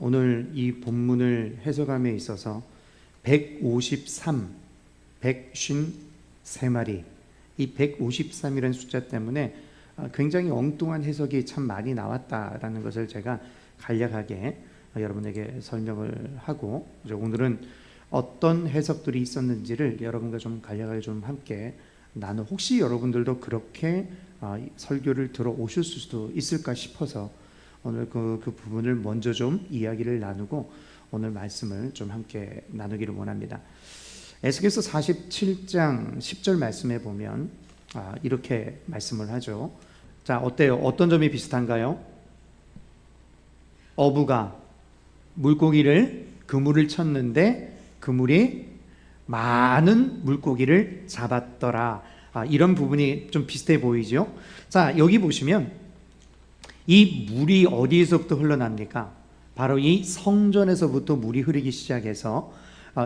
오늘 이 본문을 해석함에 있어서 153, 153마리, 이 153이라는 숫자 때문에 굉장히 엉뚱한 해석이 참 많이 나왔다라는 것을 제가 간략하게 여러분에게 설명을 하고, 오늘은 어떤 해석들이 있었는지를 여러분과 좀 간략하게 좀 함께 혹시 여러분들도 그렇게 설교를 들어오실 수도 있을까 싶어서 오늘 그 부분을 먼저 좀 이야기를 나누고 오늘 말씀을 좀 함께 나누기를 원합니다. 에스겔서 47장 10절 말씀에 보면 이렇게 말씀을 하죠. 자, 어때요? 어떤 점이 비슷한가요? 어부가 물고기를 그물을 쳤는데 그물이 많은 물고기를 잡았더라. 이런 부분이 좀 비슷해 보이죠? 자, 여기 보시면 이 물이 어디에서부터 흘러납니까? 바로 이 성전에서부터 물이 흐르기 시작해서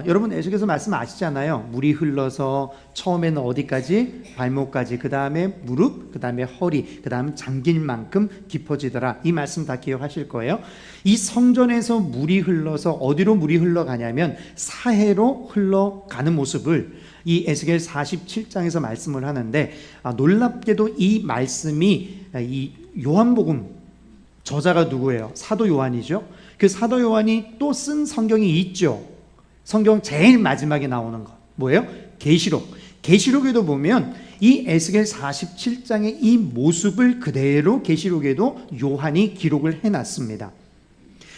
여러분 에스겔서 말씀 아시잖아요. 물이 흘러서 처음에는 어디까지? 발목까지, 그 다음에 무릎, 그 다음에 허리, 그 다음 잠길 만큼 깊어지더라. 이 말씀 다 기억하실 거예요. 이 성전에서 물이 흘러서 어디로 물이 흘러가냐면 사해로 흘러가는 모습을 이 에스겔 47장에서 말씀을 하는데, 놀랍게도 이 말씀이 이 요한복음 저자가 누구예요? 사도 요한이죠. 그 사도 요한이 또 쓴 성경이 있죠. 성경 제일 마지막에 나오는 거 뭐예요? 계시록. 계시록에도 보면 이 에스겔 47장의 이 모습을 그대로 계시록에도 요한이 기록을 해놨습니다.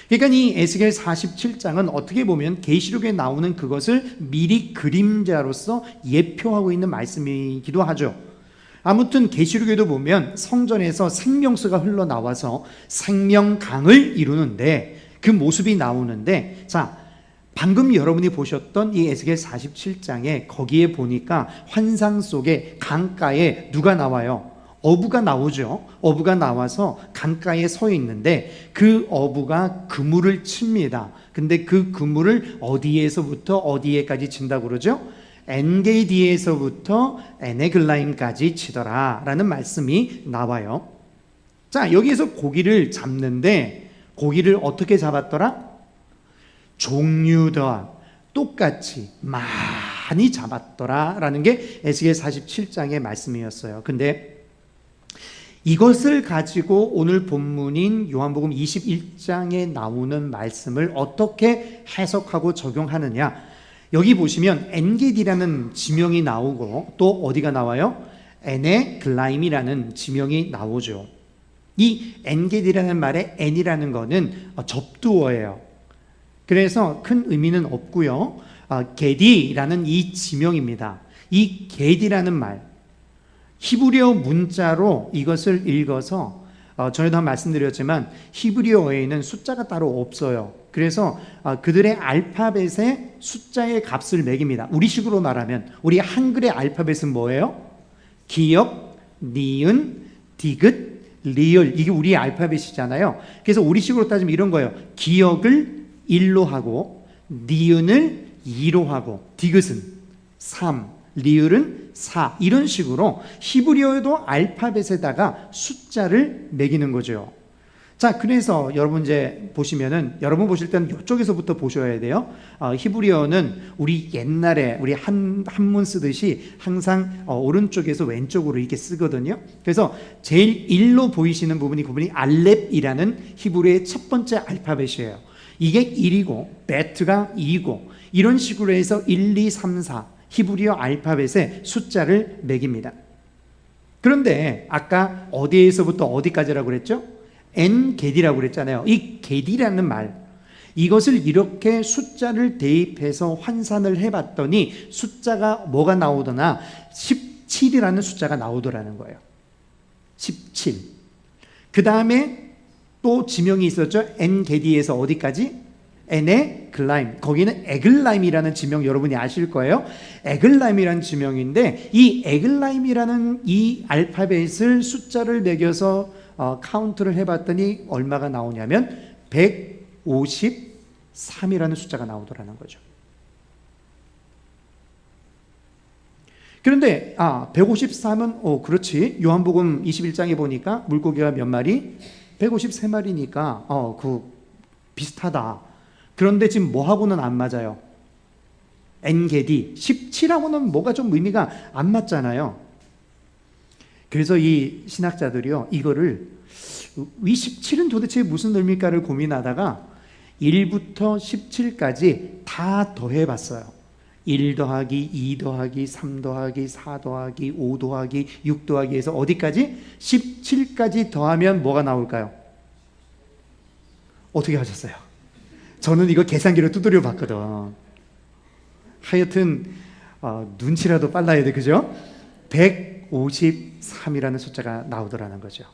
그러니까 이 에스겔 47장은 어떻게 보면 계시록에 나오는 그것을 미리 그림자로서 예표하고 있는 말씀이기도 하죠. 아무튼 계시록에도 보면 성전에서 생명수가 흘러나와서 생명강을 이루는데 그 모습이 나오는데, 자, 방금 여러분이 보셨던 이 에스겔 47장에 거기에 보니까 환상 속에 강가에 누가 나와요? 어부가 나오죠. 어부가 나와서 강가에 서 있는데 그 어부가 그물을 칩니다. 근데 그 그물을 어디에서부터 어디에까지 친다고 그러죠? 엔게디에서부터 에네글라임까지 치더라 라는 말씀이 나와요. 자, 여기에서 고기를 잡는데 고기를 어떻게 잡았더라? 종류와 똑같이 많이 잡았더라 라는 게 에스겔 47장의 말씀이었어요. 근데 이것을 가지고 오늘 본문인 요한복음 21장에 나오는 말씀을 어떻게 해석하고 적용하느냐, 여기 보시면 엔게디라는 지명이 나오고 또 어디가 나와요? 에네글라임이라는 지명이 나오죠. 이 엔게디라는 말의 엔이라는 거는 접두어예요. 그래서 큰 의미는 없고요. 게디라는 이 지명입니다. 이 게디라는 말, 히브리어 문자로 이것을 읽어서 전에도 한 말씀드렸지만 히브리어에는 숫자가 따로 없어요. 그래서 그들의 알파벳에 숫자의 값을 매깁니다. 우리식으로 말하면 우리 한글의 알파벳은 뭐예요? 기역, 니은, 디귿, 리을, 이게 우리의 알파벳이잖아요. 그래서 우리식으로 따지면 이런 거예요. 기역을 1로 하고 니은을 2로 하고 디귿은 3, 리을은 4, 이런 식으로 히브리어에도 알파벳에다가 숫자를 매기는 거죠. 자, 그래서 여러분 이제 보시면은, 여러분 보실 때는 이쪽에서부터 보셔야 돼요. 히브리어는 우리 옛날에 우리 한문 쓰듯이 항상 오른쪽에서 왼쪽으로 이렇게 쓰거든요. 그래서 제일 1로 보이시는 부분이 알렙이라는 히브리어의 첫 번째 알파벳이에요. 이게 1이고 베트가 2고 이런 식으로 해서 1, 2, 3, 4 히브리어 알파벳에 숫자를 매깁니다. 그런데 아까 어디에서부터 어디까지라고 그랬죠? 엔게디라고 그랬잖아요. 이 게디라는 말, 이것을 이렇게 숫자를 대입해서 환산을 해봤더니 숫자가 뭐가 나오더나 17이라는 숫자가 나오더라는 거예요. 17. 그 다음에 또 지명이 있었죠. 엔게디에서 어디까지? 에네글라임. 거기는 에글라임이라는 지명 여러분이 아실 거예요. 에글라임이라는 지명인데 이 에글라임이라는 이 알파벳을 숫자를 매겨서 카운트를 해봤더니 얼마가 나오냐면 153이라는 숫자가 나오더라는 거죠. 그런데 153은 그렇지, 요한복음 21장에 보니까 물고기가 몇 마리? 153마리니까 비슷하다. 그런데 지금 뭐하고는 안 맞아요? 엔게디 17하고는 뭐가 좀 의미가 안 맞잖아요. 그래서 이 신학자들이요, 이거를 이 17은 도대체 무슨 의미일까를 고민하다가 1부터 17까지 다 더해봤어요. 1 더하기 2 더하기 3 더하기 4 더하기 5 더하기 6 더하기 해서 어디까지? 17까지 더하면 뭐가 나올까요? 어떻게 하셨어요? 저는 이거 계산기로 두드려 봤거든. 하여튼 눈치라도 빨라야 돼, 그죠? 153이라는 숫자가 나오더라는 거죠.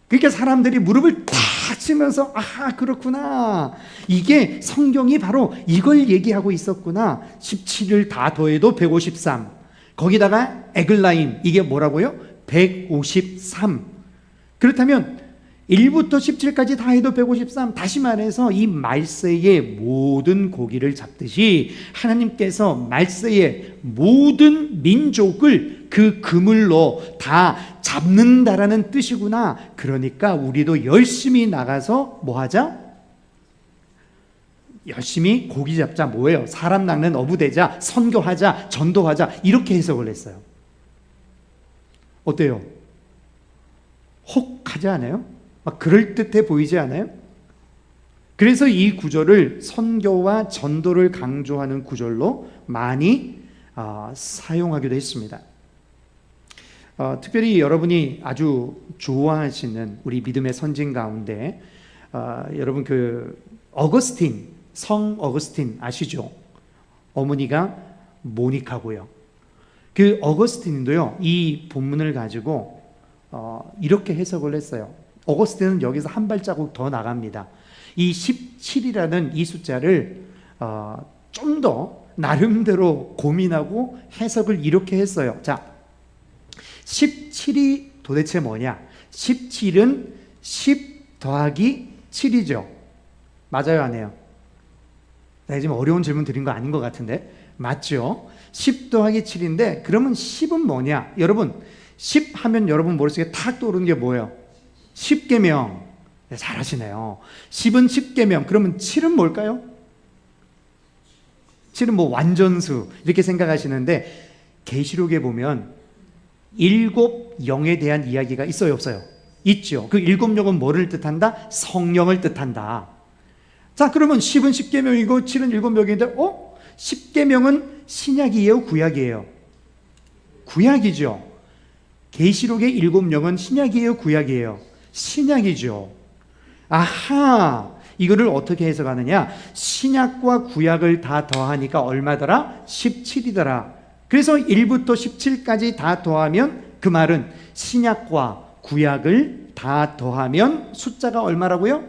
그러니까 사람들이 무릎을 탁 치면서 아, 그렇구나, 이게 성경이 바로 이걸 얘기하고 있었구나. 17을 다 더해도 153, 거기다가 에글라임, 이게 뭐라고요? 153. 그렇다면 1부터 17까지 다 해도 153. 다시 말해서 이 말세의 모든 고기를 잡듯이 하나님께서 말세의 모든 민족을 그 그물로 다 잡는다라는 뜻이구나. 그러니까 우리도 열심히 나가서 뭐 하자? 열심히 고기 잡자. 뭐예요? 사람 낚는 어부되자, 선교하자, 전도하자, 이렇게 해석을 했어요. 어때요? 혹하지 않아요? 막 그럴듯해 보이지 않아요? 그래서 이 구절을 선교와 전도를 강조하는 구절로 많이 사용하기도 했습니다. 특별히 여러분이 아주 좋아하시는 우리 믿음의 선진 가운데 여러분 그 어거스틴, 성 어거스틴 아시죠? 어머니가 모니카고요. 그 어거스틴도요, 이 본문을 가지고 이렇게 해석을 했어요. 어거스틴은 여기서 한 발자국 더 나갑니다. 이 17이라는 이 숫자를 좀 더 나름대로 고민하고 해석을 이렇게 했어요. 자, 17이 도대체 뭐냐? 17은 10 더하기 7이죠. 맞아요, 안 해요? 내가 지금 어려운 질문 드린 거 아닌 것 같은데? 맞죠? 10 더하기 7인데 그러면 10은 뭐냐? 여러분 10 하면 여러분 머릿속에 탁 떠오르는 게 뭐예요? 10계명. 네, 잘하시네요. 10은 10계명. 그러면 7은 뭘까요? 7은 뭐 완전수 이렇게 생각하시는데 계시록에 보면 7 영에 대한 이야기가 있어요, 없어요? 있죠. 그 7 영은 뭐를 뜻한다? 성령을 뜻한다. 자, 그러면 10은 10계명이고 7은 7 영인데 10계명은 신약이에요, 구약이에요? 구약이죠. 계시록의 7 영은 신약이에요, 구약이에요? 신약이죠. 아하, 이거를 어떻게 해석하느냐? 신약과 구약을 다 더하니까 얼마더라? 17이더라. 그래서 1부터 17까지 다 더하면 그 말은 신약과 구약을 다 더하면 숫자가 얼마라고요?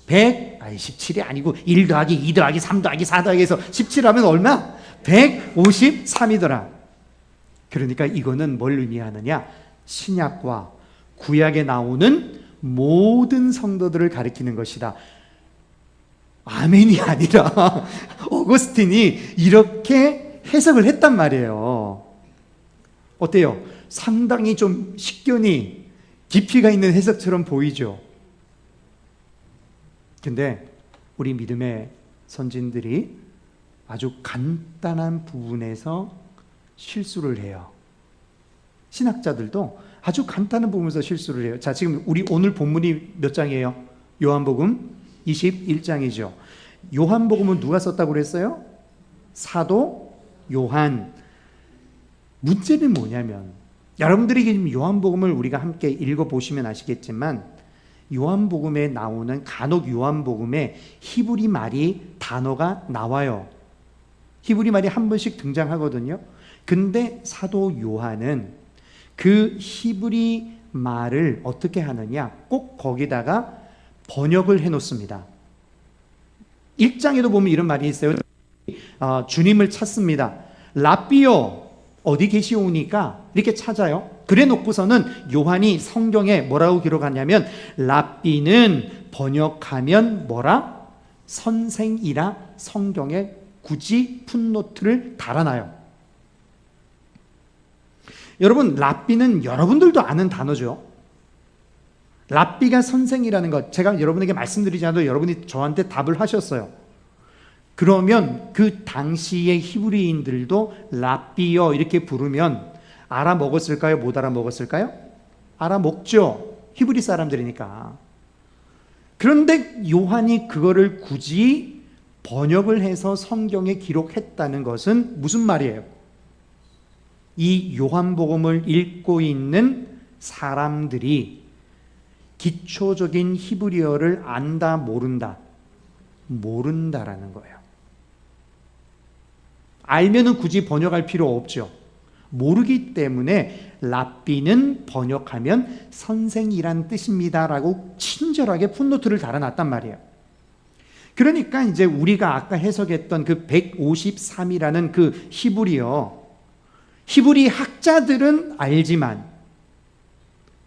17이 아니고 1 더하기 2 더하기 3 더하기 4 더하기 해서 17하면 얼마? 153이더라. 그러니까 이거는 뭘 의미하느냐? 신약과 구약에 나오는 모든 성도들을 가리키는 것이다. 아멘이 아니라 어거스틴이 이렇게 해석을 했단 말이에요. 어때요? 상당히 좀 식견이 깊이가 있는 해석처럼 보이죠. 근데 우리 믿음의 선진들이 아주 간단한 부분에서 실수를 해요. 신학자들도 아주 간단한 부분에서 실수를 해요. 자, 지금 우리 오늘 본문이 몇 장이에요? 요한복음 21장이죠. 요한복음은 누가 썼다고 그랬어요? 사도 요한. 문제는 뭐냐면 여러분들이 지금 요한복음을 우리가 함께 읽어보시면 아시겠지만 요한복음에 나오는 간혹 요한복음에 히브리 말이 단어가 나와요. 히브리 말이 한 번씩 등장하거든요. 근데 사도 요한은 그 히브리 말을 어떻게 하느냐? 꼭 거기다가 번역을 해놓습니다. 1장에도 보면 이런 말이 있어요. 주님을 찾습니다. 라삐요, 어디 계시오니까 이렇게 찾아요. 그래 놓고서는 요한이 성경에 뭐라고 기록하냐면 라삐는 번역하면 뭐라? 선생이라 성경에 굳이 풋노트를 달아놔요. 여러분, 라삐는 여러분들도 아는 단어죠. 랍비가 선생이라는 것, 제가 여러분에게 말씀드리지 않아도 여러분이 저한테 답을 하셨어요. 그러면 그 당시의 히브리인들도 랍비여 이렇게 부르면 알아먹었을까요? 못 알아먹었을까요? 알아먹죠. 히브리 사람들이니까. 그런데 요한이 그거를 굳이 번역을 해서 성경에 기록했다는 것은 무슨 말이에요? 이 요한복음을 읽고 있는 사람들이 기초적인 히브리어를 안다, 모른다? 모른다라는 거예요. 알면은 굳이 번역할 필요 없죠. 모르기 때문에 랍비는 번역하면 선생이란 뜻입니다라고 친절하게 풋노트를 달아놨단 말이에요. 그러니까 이제 우리가 아까 해석했던 그 153이라는 그 히브리 학자들은 알지만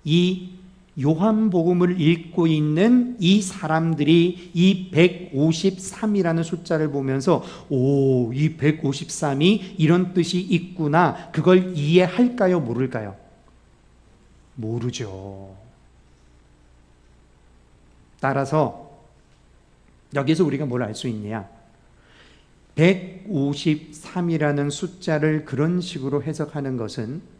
이 요한복음을 읽고 있는 이 사람들이 이 153이라는 숫자를 보면서 오, 이 153이 이런 뜻이 있구나, 그걸 이해할까요? 모를까요? 모르죠. 따라서 여기서 우리가 뭘 알 수 있냐? 153이라는 숫자를 그런 식으로 해석하는 것은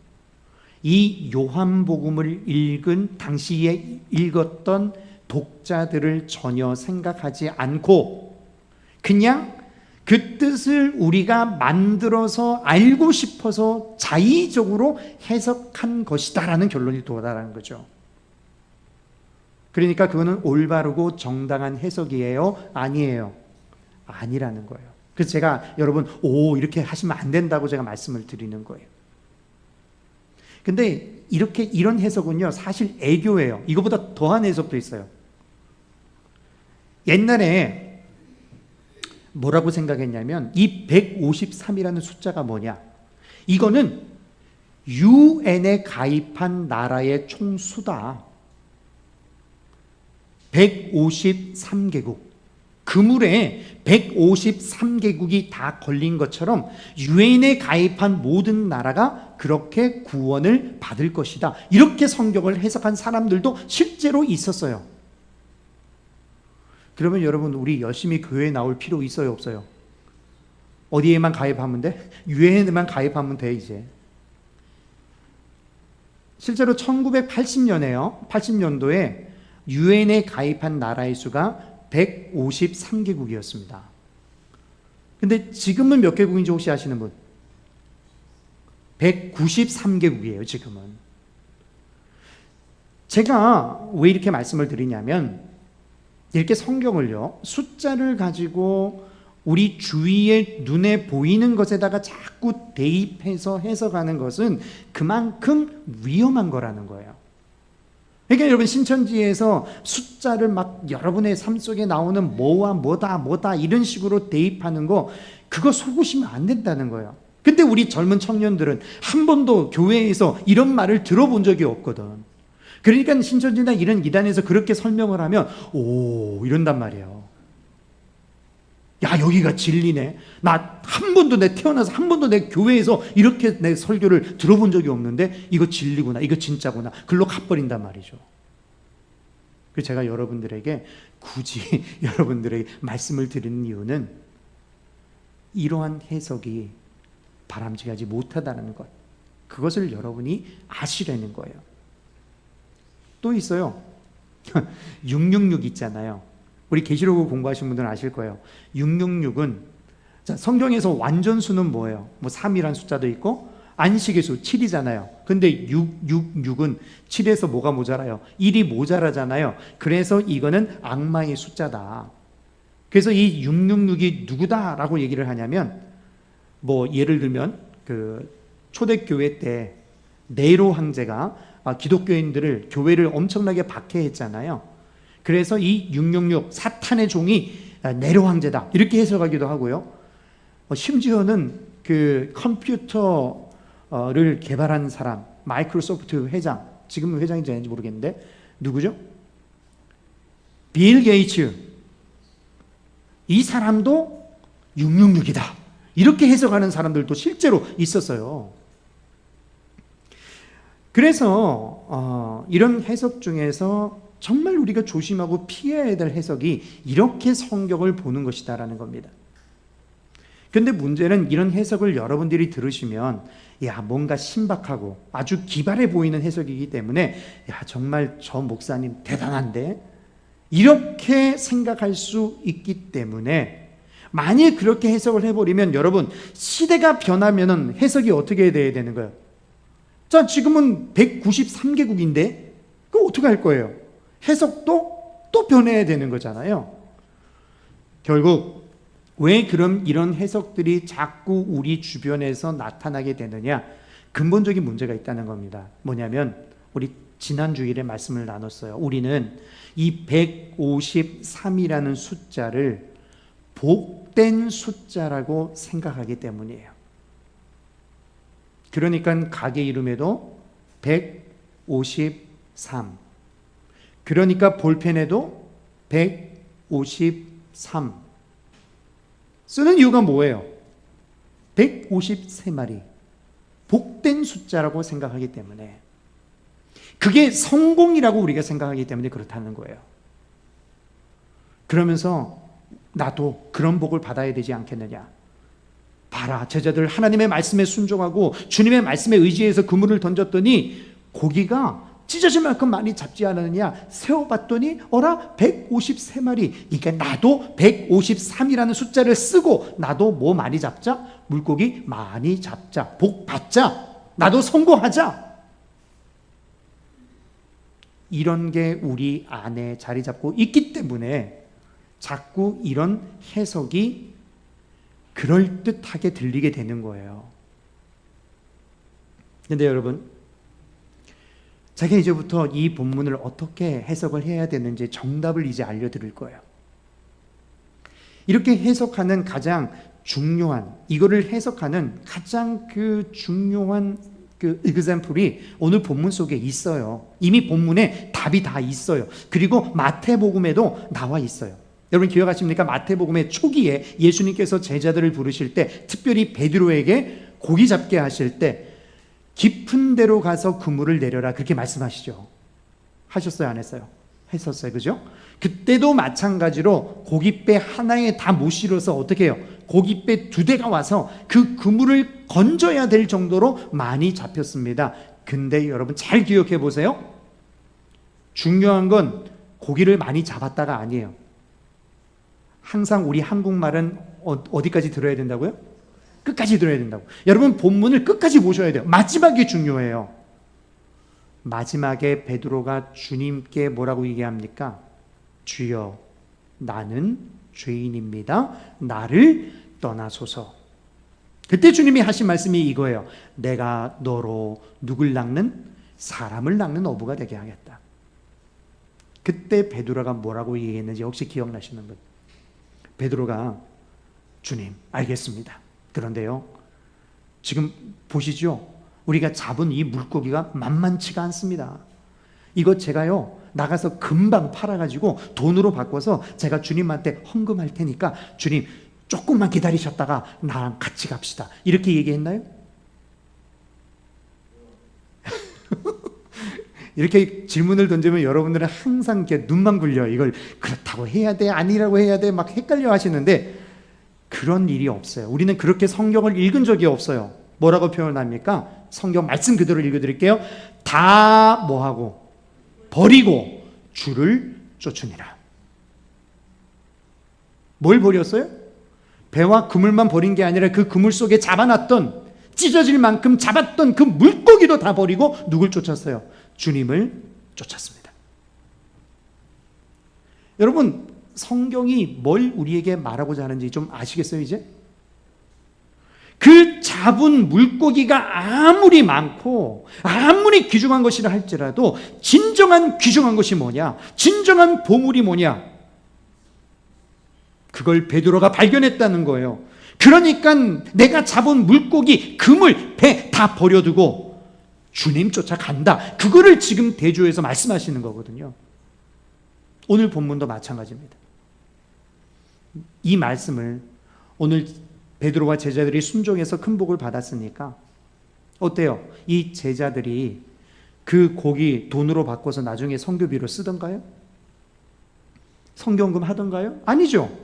이 요한복음을 읽은 당시에 읽었던 독자들을 전혀 생각하지 않고 그냥 그 뜻을 우리가 만들어서 알고 싶어서 자의적으로 해석한 것이다라는 결론이 도달하는 거죠. 그러니까 그거는 올바르고 정당한 해석이에요? 아니에요? 아니라는 거예요. 그래서 제가 여러분 이렇게 하시면 안 된다고 제가 말씀을 드리는 거예요. 근데 이런 해석은요, 사실 애교예요. 이거보다 더한 해석도 있어요. 옛날에 뭐라고 생각했냐면 이 153이라는 숫자가 뭐냐? 이거는 UN에 가입한 나라의 총수다. 153개국. 그물에 153개국이 다 걸린 것처럼 유엔에 가입한 모든 나라가 그렇게 구원을 받을 것이다. 이렇게 성경을 해석한 사람들도 실제로 있었어요. 그러면 여러분, 우리 열심히 교회에 나올 필요 있어요, 없어요? 어디에만 가입하면 돼? 유엔에만 가입하면 돼, 이제. 실제로 80년도에 유엔에 가입한 나라의 수가 153개국이었습니다. 근데 지금은 몇 개국인지 혹시 아시는 분? 193개국이에요, 지금은. 제가 왜 이렇게 말씀을 드리냐면, 이렇게 성경을요, 숫자를 가지고 우리 주위에 눈에 보이는 것에다가 자꾸 대입해서 해석하는 것은 그만큼 위험한 거라는 거예요. 그러니까 여러분, 신천지에서 숫자를 막 여러분의 삶 속에 나오는 뭐와 뭐다 이런 식으로 대입하는 거, 그거 속으시면 안 된다는 거예요. 근데 우리 젊은 청년들은 한 번도 교회에서 이런 말을 들어본 적이 없거든. 그러니까 신천지나 이런 이단에서 그렇게 설명을 하면 이런단 말이에요. 야, 여기가 진리네. 나 한 번도 태어나서 한 번도 내 교회에서 이렇게 내 설교를 들어본 적이 없는데 이거 진리구나, 이거 진짜구나, 글로 가버린단 말이죠. 그래서 제가 여러분들에게 굳이 여러분들에게 말씀을 드리는 이유는 이러한 해석이 바람직하지 못하다는 것, 그것을 여러분이 아시라는 거예요. 또 있어요. 666 있잖아요. 우리 계시록을 공부하신 분들은 아실 거예요. 666은 성경에서 완전수는 뭐예요? 3이란 숫자도 있고 안식의 수 7이잖아요. 근데 666은 7에서 뭐가 모자라요? 1이 모자라잖아요. 그래서 이거는 악마의 숫자다. 그래서 이 666이 누구다라고 얘기를 하냐면, 예를 들면 그 초대교회 때 네로 황제가 기독교인들을, 교회를 엄청나게 박해했잖아요. 그래서 이 666, 사탄의 종이 네로 황제다, 이렇게 해석하기도 하고요. 심지어는 그 컴퓨터를 개발한 사람, 마이크로소프트 회장, 지금은 회장인지 아닌지 모르겠는데 누구죠? 빌 게이츠. 이 사람도 666이다, 이렇게 해석하는 사람들도 실제로 있었어요. 그래서 이런 해석 중에서 정말 우리가 조심하고 피해야 될 해석이 이렇게 성경을 보는 것이다라는 겁니다. 근데 문제는 이런 해석을 여러분들이 들으시면 야, 뭔가 신박하고 아주 기발해 보이는 해석이기 때문에 야, 정말 저 목사님 대단한데? 이렇게 생각할 수 있기 때문에 만일 그렇게 해석을 해버리면 여러분, 시대가 변하면 해석이 어떻게 돼야 되는 거예요? 자, 지금은 193개국인데 그거 어떻게 할 거예요? 해석도 또 변해야 되는 거잖아요. 결국 왜 그럼 이런 해석들이 자꾸 우리 주변에서 나타나게 되느냐? 근본적인 문제가 있다는 겁니다. 뭐냐면 우리 지난 주일에 말씀을 나눴어요. 우리는 이 153이라는 숫자를 복된 숫자라고 생각하기 때문이에요. 그러니까 가게 이름에도 153, 그러니까 볼펜에도 153 쓰는 이유가 뭐예요? 153마리 복된 숫자라고 생각하기 때문에, 그게 성공이라고 우리가 생각하기 때문에 그렇다는 거예요. 그러면서 나도 그런 복을 받아야 되지 않겠느냐? 봐라, 제자들 하나님의 말씀에 순종하고 주님의 말씀에 의지해서 그물을 던졌더니 고기가 찢어질 만큼 많이 잡지 않았느냐? 세어봤더니 어라 153마리. 그러니까 나도 153이라는 숫자를 쓰고 나도 뭐 많이 잡자? 물고기 많이 잡자. 복 받자. 나도 성공하자. 이런 게 우리 안에 자리 잡고 있기 때문에 자꾸 이런 해석이 그럴듯하게 들리게 되는 거예요. 근데 여러분, 제가 이제부터 이 본문을 어떻게 해석을 해야 되는지 정답을 이제 알려드릴 거예요. 이렇게 해석하는 가장 중요한, 이거를 해석하는 가장 중요한 example이 오늘 본문 속에 있어요. 이미 본문에 답이 다 있어요. 그리고 마태복음에도 나와 있어요. 여러분 기억하십니까? 마태복음의 초기에 예수님께서 제자들을 부르실 때, 특별히 베드로에게 고기 잡게 하실 때 깊은 데로 가서 그물을 내려라, 그렇게 말씀하시죠. 하셨어요? 안 했어요? 했었어요. 그죠? 그때도 마찬가지로 고깃배 하나에 다 못 실어서 어떻게 해요? 고깃배 2대가 와서 그 그물을 건져야 될 정도로 많이 잡혔습니다. 근데 여러분 잘 기억해 보세요. 중요한 건 고기를 많이 잡았다가 아니에요. 항상 우리 한국말은 어디까지 들어야 된다고요? 끝까지 들어야 된다고. 여러분 본문을 끝까지 보셔야 돼요. 마지막이 중요해요. 마지막에 베드로가 주님께 뭐라고 얘기합니까? 주여, 나는 죄인입니다. 나를 떠나소서. 그때 주님이 하신 말씀이 이거예요. 내가 너로 누굴 낚는? 사람을 낚는 어부가 되게 하겠다. 그때 베드로가 뭐라고 얘기했는지 혹시 기억나시는 분? 베드로가 주님, 알겠습니다. 그런데요, 지금 보시죠. 우리가 잡은 이 물고기가 만만치가 않습니다. 이거 제가요 나가서 금방 팔아가지고 돈으로 바꿔서 제가 주님한테 헌금할 테니까 주님 조금만 기다리셨다가 나랑 같이 갑시다. 이렇게 얘기했나요? 이렇게 질문을 던지면 여러분들은 항상 이렇게 눈만 굴려. 이걸 그렇다고 해야 돼? 아니라고 해야 돼? 막 헷갈려 하시는데 그런 일이 없어요. 우리는 그렇게 성경을 읽은 적이 없어요. 뭐라고 표현합니까? 성경 말씀 그대로 읽어드릴게요. 다 뭐하고? 버리고 주를 쫓으니라. 뭘 버렸어요? 배와 그물만 버린 게 아니라 그 그물 속에 잡아놨던, 찢어질 만큼 잡았던 그 물고기도 다 버리고 누굴 쫓았어요? 주님을 쫓았습니다. 여러분, 성경이 뭘 우리에게 말하고자 하는지 좀 아시겠어요, 이제? 그 잡은 물고기가 아무리 많고 아무리 귀중한 것이라 할지라도 진정한 귀중한 것이 뭐냐? 진정한 보물이 뭐냐? 그걸 베드로가 발견했다는 거예요. 그러니까 내가 잡은 물고기, 그물, 배 다 버려두고 주님 쫓아간다. 그거를 지금 대조해서 말씀하시는 거거든요. 오늘 본문도 마찬가지입니다. 이 말씀을 오늘 베드로와 제자들이 순종해서 큰 복을 받았으니까 어때요? 이 제자들이 그 고기 돈으로 바꿔서 나중에 선교비로 쓰던가요? 성경금 하던가요? 아니죠.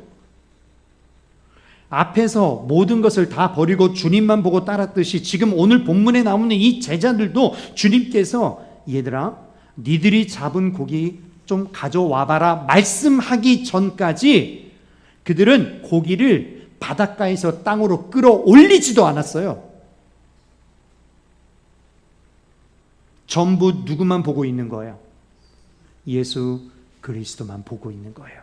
앞에서 모든 것을 다 버리고 주님만 보고 따랐듯이 지금 오늘 본문에 나오는 이 제자들도 주님께서 얘들아 니들이 잡은 고기 좀 가져와봐라 말씀하기 전까지 그들은 고기를 바닷가에서 땅으로 끌어올리지도 않았어요. 전부 누구만 보고 있는 거예요? 예수 그리스도만 보고 있는 거예요.